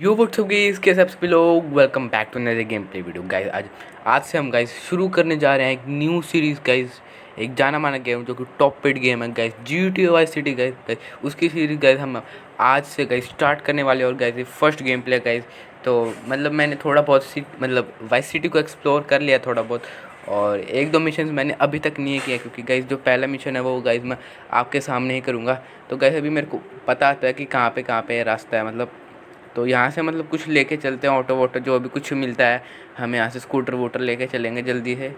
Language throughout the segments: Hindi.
यो व्हाट्सअप गाइस, कैसे आप सभी लोग। Welcome back to another game play video guys. आज से हम गाइस शुरू करने जा रहे हैं एक न्यू सीरीज़ गाइस। एक जाना माना गेम जो कि टॉप पेड गेम है guys, GTA vice city guys. उसकी सीरीज़ गाइस हम आज से गाइस स्टार्ट करने वाले। और गाइस ये फर्स्ट गेम प्ले गाइस। तो मतलब मैंने थोड़ा बहुत मतलब वाइस सिटी को एक्सप्लोर कर लिया थोड़ा बहुत। और एक दो मिशन मैंने अभी तक नहीं किया क्योंकि गाइस जो पहला मिशन है वो गाइस मैं आपके सामने ही करूँगा। तो गाइस अभी मेरे को पता आता है कि कहाँ पे रास्ता है मतलब। तो यहाँ से मतलब कुछ लेके चलते हैं, ऑटो वोटो जो भी कुछ मिलता है हम यहाँ से स्कूटर वूटर लेके चलेंगे जल्दी से।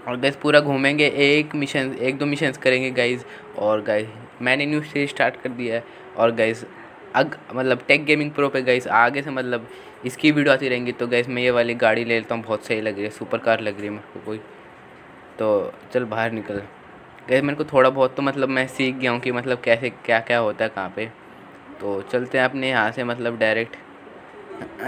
और गैस पूरा घूमेंगे, एक दो मिशंस करेंगे गाइज। और गाइज मैंने न्यू सीरीज स्टार्ट कर दिया है। और गाइज मतलब टेक गेमिंग प्रो पे गाइज आगे से मतलब इसकी वीडियो आती रहेंगी। तो गाइज मैं ये वाली गाड़ी ले लेता हूँ, बहुत सही लग रही है, सुपर कार लग रही है मेरे को कोई। तो चल बाहर निकल गाइज। मेरे को थोड़ा बहुत तो मतलब मैं सीख गया हूँ कि मतलब कैसे क्या क्या होता है कहाँ पे। तो चलते हैं अपने यहाँ से मतलब डायरेक्ट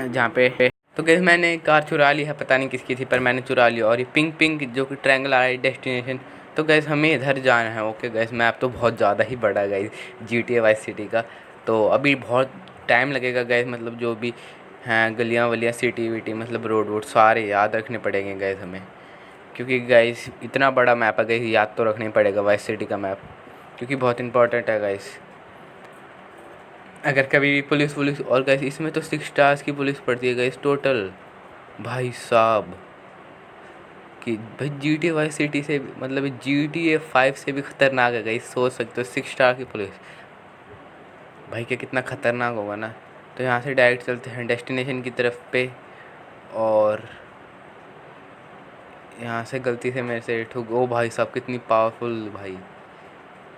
जहाँ पे। तो गैस मैंने कार चुरा ली है, पता नहीं किसकी थी पर मैंने चुरा ली। और ये पिंक पिंक जो कि ट्रायंगल आ रहा है डेस्टिनेशन। तो गैस हमें इधर जाना है। ओके गैस मैप तो बहुत ज़्यादा ही बड़ा है गैस GTA वाइस सिटी का। तो अभी बहुत टाइम लगेगा गैस, मतलब जो भी हैं गलियाँ वलियाँ सिटी विटी मतलब रोड वोड सारे याद रखने पड़ेंगे गैस हमें। क्योंकि गैस इतना बड़ा मैप है गैस, याद तो रखना ही पड़ेगा वाइस सिटी का मैप, क्योंकि बहुत इंपॉर्टेंट है गैस। अगर कभी भी पुलिस वुलिस, और गैस इसमें तो 6 स्टार्स की पुलिस पड़ती है गैस टोटल। भाई साहब कि भाई GTA वाई सिटी से मतलब GTA 5 से भी खतरनाक है गैस, सोच सकते हो 6 स्टार की पुलिस। भाई क्या कितना खतरनाक होगा ना। तो यहाँ से डायरेक्ट चलते हैं डेस्टिनेशन की तरफ पे। और यहाँ से गलती से मेरे से ठुक, ओ भाई साहब कितनी पावरफुल भाई।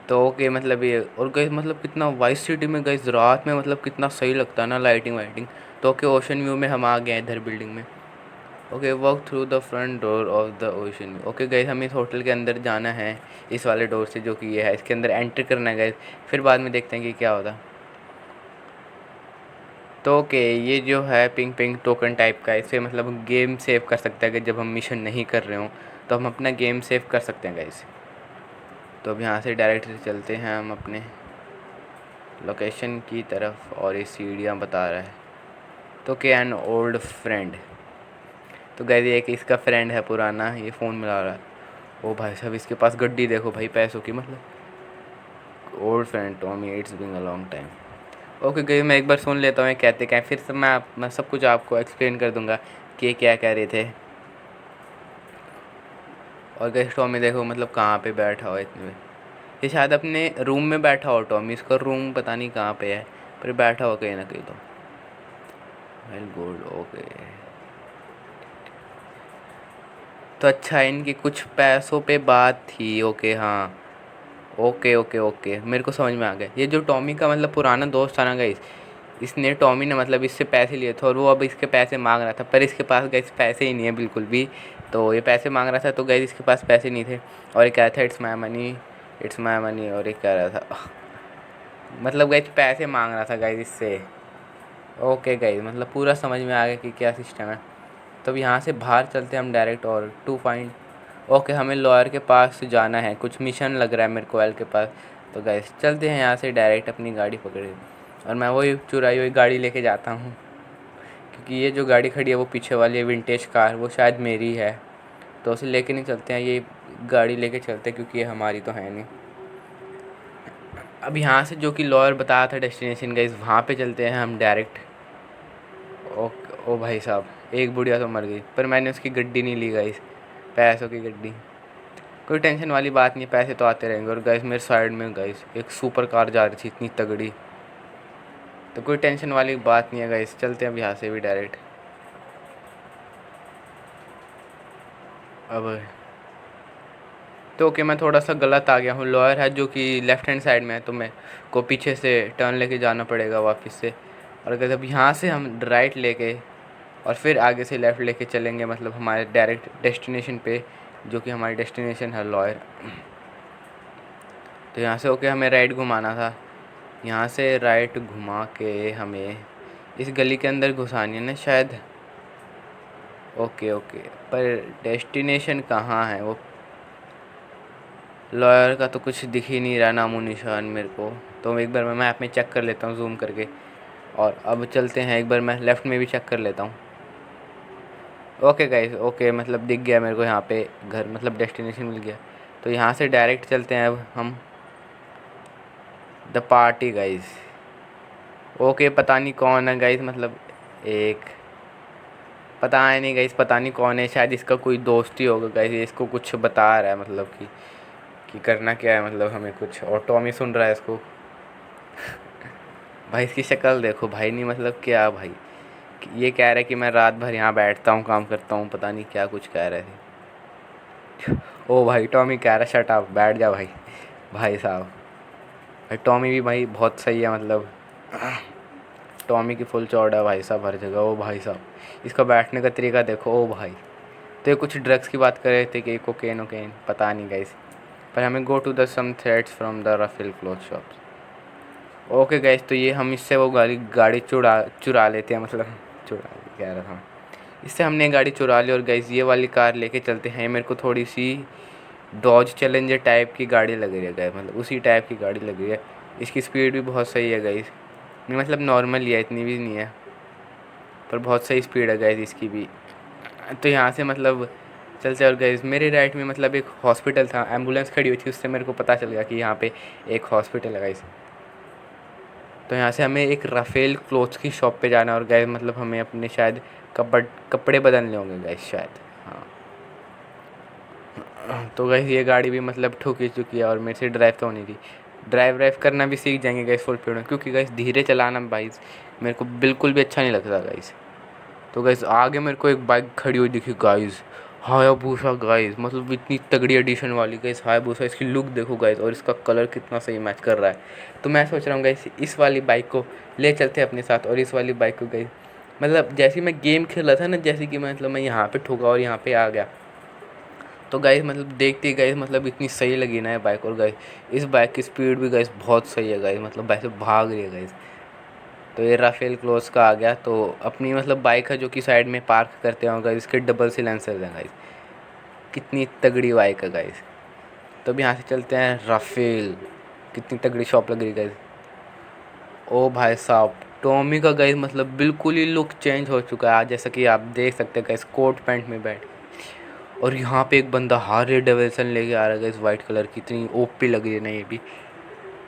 तो ओके मतलब ये, और गैस मतलब कितना वाइस सिटी में गैस रात में मतलब कितना सही लगता है ना, लाइटिंग वाइटिंग। तो ओके ओशन व्यू में हम आ गए हैं इधर बिल्डिंग में। Okay walk through the front door of the ocean view. Okay gas हमें इस होटल के अंदर जाना है, इस वाले डोर से जो कि ये है, इसके अंदर एंटर करना है गैस। फिर बाद में देखते हैं कि क्या होता। तो ओके ये जो है पिंक पिंक टोकन टाइप का, इसे मतलब गेम सेव कर सकता है कि जब हम मिशन नहीं कर रहे हों तो हम अपना गेम सेव कर सकते हैं गैस। तो अब यहाँ से डायरेक्ट चलते हैं हम अपने लोकेशन की तरफ। और ये सीढ़ियाँ बता रहा है। तो क्या एन ओल्ड फ्रेंड। तो गैस ये कि इसका फ्रेंड है पुराना, ये फ़ोन मिला रहा है। ओ भाई साहब इसके पास गड्डी देखो भाई, पैसों की मतलब। Old friend Tommy, it's been a long time. Okay गई मैं एक बार सुन लेता हूँ ये कहते क्या, फिर से मैं सब कुछ आपको एक्सप्लेन कर दूंगा कि ये क्या कह रहे थे। और गई टॉमी देखो मतलब कहाँ पे बैठा हो इतने में। ये शायद अपने रूम में बैठा हो टॉमी, इसका रूम पता नहीं कहाँ पे है पर बैठा हो कहीं ना कहीं। तो वेल गुड ओके। तो अच्छा इनकी कुछ पैसों पे बात थी। ओके हाँ, ओके ओके ओके मेरे को समझ में आ गया। ये जो टॉमी का मतलब पुराना दोस्त था ना गाइस, इसने टॉमी ने मतलब इससे पैसे लिए थे और वो अब इसके पैसे मांग रहा था, पर इसके पास गाइस पैसे ही नहीं है बिल्कुल भी। तो ये पैसे मांग रहा था तो गाइस इसके पास पैसे नहीं थे। और ये कह रहा था it's my money, it's my money. और ये कह रहा था मतलब गाइस पैसे मांग रहा था गाइस इससे। ओके गाइस मतलब पूरा समझ में आ गया कि क्या सिस्टम है। तो अब यहाँ से बाहर चलते हैं हम डायरेक्ट। और टू फाइंड, ओके हमें लॉयर के पास जाना है, कुछ मिशन लग रहा है मेरे को एल के पास। तो गैस चलते हैं यहाँ से डायरेक्ट अपनी गाड़ी पकड़े। और मैं वही चुराई हुई गाड़ी लेके जाता हूँ, क्योंकि ये जो गाड़ी खड़ी है वो पीछे वाली है विंटेज कार, वो शायद मेरी है। तो उसे लेके नहीं चलते हैं, ये गाड़ी लेके चलते हैं क्योंकि ये हमारी तो है नहीं। अब यहाँ से जो कि लॉयर बताया था डेस्टिनेशन गाइस, वहाँ पे चलते हैं हम डायरेक्ट। ओ, ओ भाई साहब एक बुढ़िया तो मर गई, पर मैंने उसकी गड्डी नहीं ली गाइस, पैसों की गड्डी। कोई टेंशन वाली बात नहीं, पैसे तो आते रहेंगे। और गाइस मेरे साइड में गाइस एक सुपर कार जा रही थी इतनी तगड़ी। तो कोई टेंशन वाली बात नहीं है गाइस, चलते हैं अब यहाँ से भी डायरेक्ट। अब तो ओके मैं थोड़ा सा गलत आ गया हूँ, लॉयर है जो कि लेफ़्ट हैंड साइड में है, तो मैं को पीछे से टर्न लेके जाना पड़ेगा वापस से। और अगर अब यहाँ से हम राइट लेके और फिर आगे से लेफ़्ट लेके चलेंगे मतलब हमारे डायरेक्ट डेस्टिनेशन पे, जो कि हमारी डेस्टिनेशन है लॉयर। तो यहाँ से ओके हमें राइट घुमाना था, यहाँ से राइट घुमा के हमें इस गली के अंदर घुसानी है ना शायद। ओके ओके पर डेस्टिनेशन कहाँ है वो, लॉयर का तो कुछ दिख ही नहीं रहा नामो निशान मेरे को। तो एक बार मैं मैप में चेक कर लेता हूँ जूम करके। और अब चलते हैं, एक बार मैं लेफ़्ट में भी चेक कर लेता हूँ। ओके गाइस, ओके मतलब दिख गया मेरे को यहाँ पे घर, मतलब डेस्टिनेशन मिल गया। तो यहाँ से डायरेक्ट चलते हैं अब हम द पार्टी गाइस। ओके पता नहीं कौन है गाइस, मतलब एक पता है नहीं गाइस, पता नहीं कौन है, शायद इसका कोई दोस्त ही होगा गाइस। ये इसको कुछ बता रहा है, मतलब कि करना क्या है, मतलब हमें कुछ, और टॉमी सुन रहा है इसको। भाई इसकी शक्ल देखो भाई, नहीं मतलब क्या भाई, ये कह रहा है कि मैं रात भर यहाँ बैठता हूँ, काम करता हूँ, पता नहीं क्या कुछ कह रहे थे। ओ भाई टॉमी कह रहा है शट अप, बैठ जा भाई। भाई साहब, भाई टॉमी भी भाई बहुत सही है, मतलब टॉमी की फुल चौड़ है भाई साहब हर जगह। ओ भाई साहब इसका बैठने का तरीका देखो। ओ भाई, तो ये कुछ ड्रग्स की बात कर रहे थे कि कोकेन ओकेन, पता नहीं गाइस। पर हमें go to the some threads from the raffle cloth shops. Okay guys, तो ये हम इससे वो गाड़ी चुरा चुरा लेते हैं, मतलब चुरा कह रहा था, इससे हमने गाड़ी चुरा ली। और गाइस ये वाली कार लेके चलते हैं। मेरे को थोड़ी सी डॉज चैलेंजर टाइप की गाड़ी लग रही है गाइस, मतलब उसी टाइप की गाड़ी लग रही है। इसकी स्पीड भी बहुत सही है गाइस, मतलब नॉर्मल ही है, इतनी भी नहीं है, पर बहुत सही स्पीड है गाइस इसकी भी। तो यहाँ से मतलब चलते, और गाइस मेरे राइट में मतलब एक हॉस्पिटल था, एम्बुलेंस खड़ी हुई थी, उससे मेरे को पता चल गया कि यहाँ पे एक हॉस्पिटल है गाइस। तो यहाँ से हमें एक राफेल क्लोथ्स की शॉप पे जाना है, और गाइस मतलब हमें अपने शायद कपड़े बदलने होंगे गाइस शायद, हाँ। तो गाइस ये गाड़ी भी मतलब ठुक ही चुकी है, और मेरे से ड्राइव तो होनी थी। ड्राइव करना भी सीख जाएंगे गाइस फुल स्पीड में, क्योंकि गाइस धीरे चलाना भाई मेरे को बिल्कुल भी अच्छा नहीं लगता गाइस। तो गाइस आगे मेरे को एक बाइक खड़ी हुई दिखी गाइस, हायाबुसा गाइस, मतलब इतनी तगड़ी एडिशन वाली गाइस हायाबुसा। इसकी लुक देखो गाइस, और इसका कलर कितना सही मैच कर रहा है। तो मैं सोच रहा हूँ गाइस इस वाली बाइक को ले चलते हैं अपने साथ, और इस वाली बाइक को गाइस, मतलब जैसे मैं गेम खेल रहा था ना, जैसे कि मतलब मैं यहाँ पे ठोका और यहाँ पे आ गया, तो गाइस मतलब देखते ही गाइस मतलब इतनी सही लगी ना ये बाइक। और गाइस इस बाइक की स्पीड भी गाइस बहुत सही है गाइस, मतलब वैसे भाग रही है गाइस। तो ये राफेल क्लोज का आ गया। तो अपनी मतलब बाइक है जो कि साइड में पार्क करते हैं, गाइस इसके डबल सिलेंसर हैं गाइस, कितनी तगड़ी बाइक है गाइस। तो अब यहाँ से चलते हैं राफेल, कितनी तगड़ी शॉप लग रही है गाइस। ओ भाई साहब टॉमी का गाइस मतलब बिल्कुल ही लुक चेंज हो चुका है आज, जैसा कि आप देख सकते हैं गाइस कोट पैंट में बैठ। और यहाँ पे एक बंदा हार्ले डेविल्सन लेके आ रहा है गाइस, वाइट कलर की, इतनी ओपी लग रही है ना ये भी।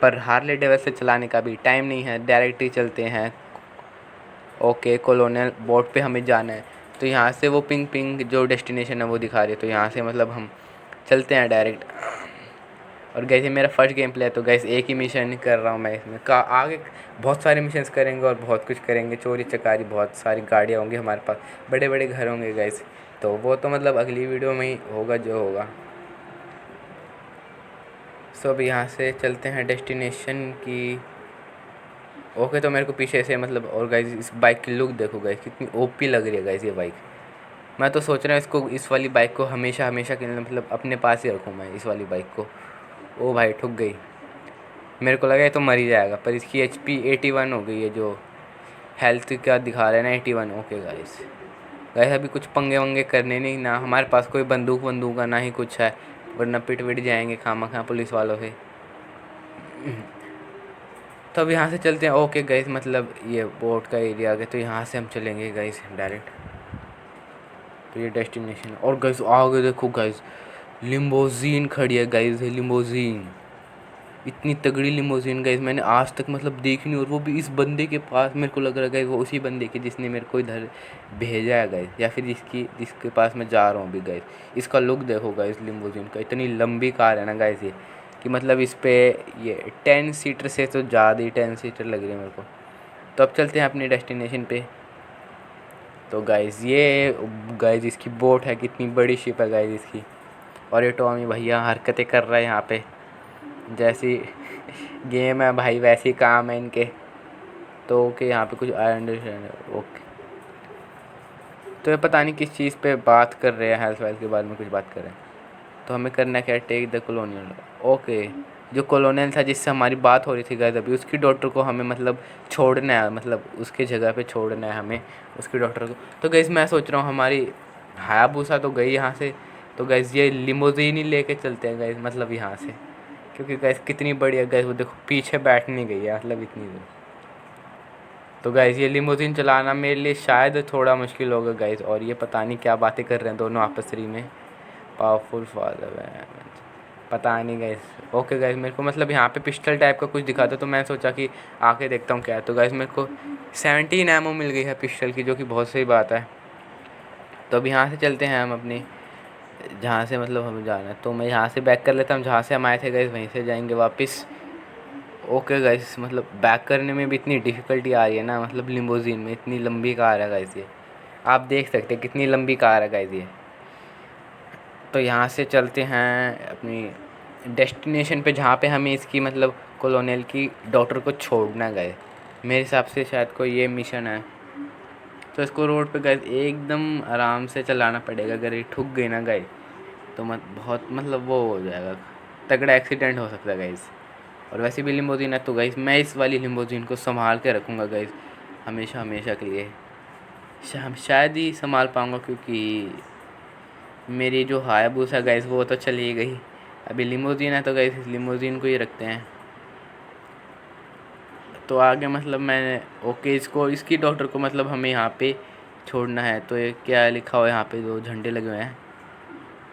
पर हार्ले डेविल्सन चलाने का भी टाइम नहीं है, डायरेक्ट ही चलते हैं। ओके कॉलोनियल बोट पे हमें जाना है। तो यहाँ से वो पिंक पिंक जो डेस्टिनेशन है वो दिखा रही है, तो यहाँ से मतलब हम चलते हैं डायरेक्ट। और गैस ये मेरा फर्स्ट गेम प्ले है, तो गैस एक ही मिशन कर रहा हूँ मैं इसमें का, आगे बहुत सारे मिशंस करेंगे और बहुत कुछ करेंगे, चोरी चकारी, बहुत सारी गाड़ियाँ होंगी हमारे पास, बड़े बड़े घर होंगे गैस। तो वो तो मतलब अगली वीडियो में ही होगा जो होगा। सो अब यहाँ से चलते हैं डेस्टिनेशन की। ओके तो मेरे को पीछे से मतलब, और गाइस इस बाइक की लुक देखो गाइस, कितनी ओपी लग रही है गाइस ये बाइक। मैं तो सोच रहा हूँ इसको, इस वाली बाइक को हमेशा हमेशा के लिए मतलब अपने पास ही रखूँ मैं इस वाली बाइक को। ओ भाई ठुक गई, मेरे को लगा ये तो मर ही जाएगा, पर इसकी HP 81 हो गई है, जो हेल्थ का दिखा रहे हैं ना 81। ओके गाइस, गाइस अभी कुछ पंगे वंगे करने नहीं ना, हमारे पास कोई बंदूक है ना ही कुछ है, वरना पिट विट जाएंगे खामा खा पुलिस वालों से। तो अब यहाँ से चलते हैं। ओके गाइस मतलब ये बोट का एरिया आ गया, तो यहाँ से हम चलेंगे गाइस डायरेक्ट। तो ये डेस्टिनेशन, और गाइस आगे देखो गाइस लिम्बोजीन खड़ी है गाइस, लिम्बोजीन, इतनी तगड़ी लिम्बोजीन गाइस मैंने आज तक मतलब देखी नहीं, और वो भी इस बंदे के पास। मेरे को लग रहा है गाइस वो उसी बंदे की जिसने मेरे को इधर भेजा है गाइस, या फिर जिसके पास मैं जा रहा हूँ अभी गाइस। इसका लुक देखो गाइस लिम्बोजीन का, इतनी लंबी कार है ना गाइस ये, कि मतलब इस पे ये 10 सीटर से तो ज़्यादा ही 10 सीटर लग रही है मेरे को। तो अब चलते हैं अपनी डेस्टिनेशन पे। तो गाइस ये गाइस इसकी बोट है, कितनी बड़ी शिप है गाइस इसकी। और ये टॉमी भैया हरकतें कर रहा है यहाँ पे, जैसी गेम है भाई वैसे ही काम है इनके। तो ओके यहाँ पे कुछ आई अंडरस्टैंड, ओके। तो ये पता नहीं किस चीज़ पे बात कर रहे हैं, हेल्थ वेल्थ के बारे में कुछ बात कर रहे हैं। तो हमें करना क्या है, टेक द कॉलोनियल। ओके जो कॉलोनियल था जिससे हमारी बात हो रही थी गाइस अभी, उसकी डॉक्टर को हमें मतलब छोड़ना है, मतलब उसके जगह पे छोड़ना है हमें उसकी डॉक्टर को। तो गाइस मैं सोच रहा हूँ हमारी हायाबुसा तो गई यहाँ से, तो गाइस ये लिमोजीन ही लेके चलते हैं गाइस, मतलब यहाँ से, क्योंकि गाइस कितनी बड़ी है गाइस, वो देखो पीछे बैठ नहीं गई है मतलब इतनी दूर। तो गाइस ये लिमोजिन चलाना मेरे लिए शायद थोड़ा मुश्किल होगा गाइस। और ये पता नहीं क्या बातें कर रहे हैं दोनों आपस में। पावरफुल फादर है, पता नहीं गाइस। ओके गाइस, मेरे को मतलब यहाँ पे पिस्टल टाइप का कुछ दिखा था, तो मैं सोचा कि आके देखता हूँ क्या है। तो गाइस मेरे को 17 एमओ मिल गई है पिस्टल की, जो कि बहुत सही बात है। तो अब यहाँ से चलते हैं हम अपनी जहाँ से मतलब हमें जाना है। तो मैं यहाँ से बैक कर लेता हूँ, जहाँ से हम आए थे गाइस वहीं से जाएंगे वापस। ओके गाइस, मतलब बैक करने में भी इतनी डिफ़िकल्टी आ रही है ना, मतलब लिमोजिन में इतनी लंबी कार है गाइस ये। आप देख सकते हैं कितनी लंबी कार है गाइस ये। तो यहाँ से चलते हैं अपनी डेस्टिनेशन पे, जहाँ पे हमें इसकी मतलब कॉलोनियल की डॉटर को छोड़ना गए। मेरे हिसाब से शायद कोई ये मिशन है। तो इसको रोड पे गए एकदम आराम से चलाना पड़ेगा। अगर ये ठुक गई ना गए तो बहुत मतलब वो हो जाएगा, तगड़ा एक्सीडेंट हो सकता है गाइस। और वैसे भी लिमोजिन है तो गाइस मैं इस वाली लिमोजिन को संभाल के रखूँगा गाइस, हमेशा हमेशा के लिए। शायद ही संभाल पाऊँगा, क्योंकि मेरी जो हायाबुसा गाइस वो तो चली गई। अभी लिमोजिन है तो गाइस लिमोजिन को ही रखते हैं। तो आगे मतलब मैं ओके इसको इसकी डॉक्टर को मतलब हमें यहाँ पे छोड़ना है। तो ये क्या लिखा हुआ है यहाँ पे, दो झंडे लगे हुए हैं,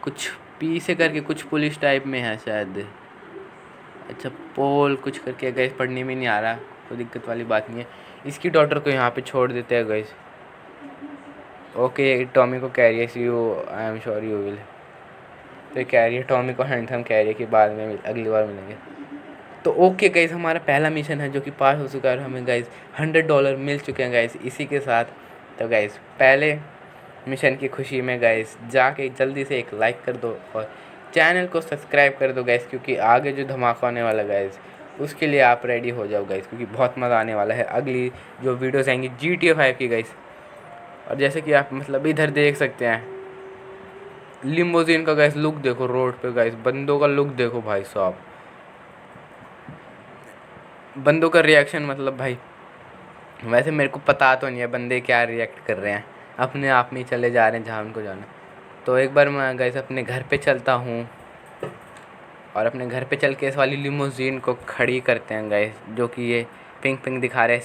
कुछ पी से करके कुछ पुलिस टाइप में है शायद। अच्छा पोल कुछ करके गैस पढ़ने में नहीं आ रहा, कोई दिक्कत वाली बात नहीं है। इसकी डॉटर को यहाँ पे छोड़ देते हैं गैस। ओके टॉमी को career you, I am sure you will. तो कैरियर टॉमी को हैंडसम कैरियर के बाद में अगली बार मिलेंगे। तो ओके गाइस, हमारा पहला मिशन है जो कि पास हो चुका है और हमें गाइस $100 मिल चुके हैं गाइस इसी के साथ। तो गाइस पहले मिशन की खुशी में गाइस जाके जल्दी से एक लाइक कर दो और चैनल को सब्सक्राइब कर दो गाइस, क्योंकि आगे जो धमाका होने वाला गाइस उसके लिए आप रेडी हो जाओ गाइस, क्योंकि बहुत मज़ा आने वाला है अगली जो वीडियोस आएंगी GTA 5 की गाइस। और जैसे कि आप मतलब इधर देख सकते हैं लिमोजिन का गाइस लुक देखो, रोड पे गाइस बंदों का लुक देखो भाई साहब, बंदों का रिएक्शन मतलब भाई वैसे मेरे को पता तो नहीं है बंदे क्या रिएक्ट कर रहे हैं, अपने आप में ही चले जा रहे हैं जहाँ उनको जाना। तो एक बार मैं गाइस अपने घर पे चलता हूँ और अपने घर पे चल के इस वाली लिमोजिन को खड़ी करते हैं गाइस, जो कि ये पिंक पिंक दिखा रहे हैं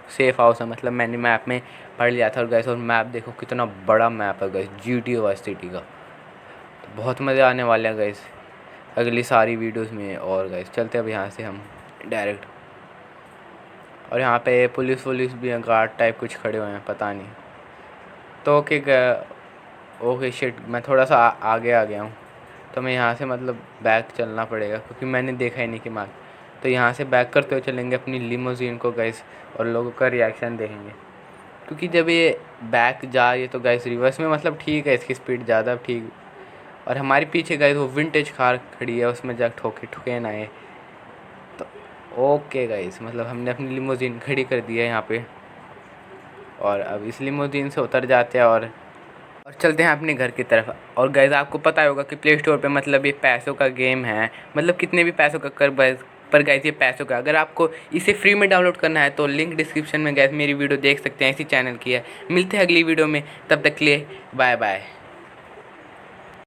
सेफ हाउस है, मतलब मैंने मैप में पढ़ लिया था। और गाइस और मैप देखो कितना बड़ा मैप है गाइस GTA वाइस सिटी का। तो बहुत मज़े आने वाले हैं गाइस अगली सारी वीडियोस में। और गाइस चलते अब यहाँ से हम डायरेक्ट, और यहाँ पे पुलिस भी हैं, गार्ड टाइप कुछ खड़े हुए हैं पता नहीं। तो ओके शिट, मैं थोड़ा सा आगे आ गया हूँ। तो मैं यहाँ से मतलब बैक चलना पड़ेगा, क्योंकि मैंने देखा ही नहीं कि मार्ग। तो यहाँ से बैक करते हुए चलेंगे अपनी लिमोजिन को गाइस, और लोगों का रिएक्शन देखेंगे। क्योंकि जब ये बैक जा रही है तो गाइस रिवर्स में मतलब ठीक है, इसकी स्पीड ज़्यादा ठीक। और हमारे पीछे गाइस वो विंटेज कार खड़ी है, उसमें जा ठुके ना आए। तो ओके गाइस, मतलब हमने अपनी लिमोजिन खड़ी कर दी है यहाँ पे, और अब इस लिमोजिन से उतर जाते हैं और चलते हैं अपने घर की तरफ। और गाइस आपको पता होगा कि प्ले स्टोर पे मतलब ये पैसों का गेम है, मतलब कितने भी पैसों का कर पर गाइस ये पैसों का। अगर आपको इसे फ्री में डाउनलोड करना है तो लिंक डिस्क्रिप्शन में गाइस मेरी वीडियो देख सकते हैं, इसी चैनल की है। मिलते हैं अगली वीडियो में, तब तक के लिए बाय बाय।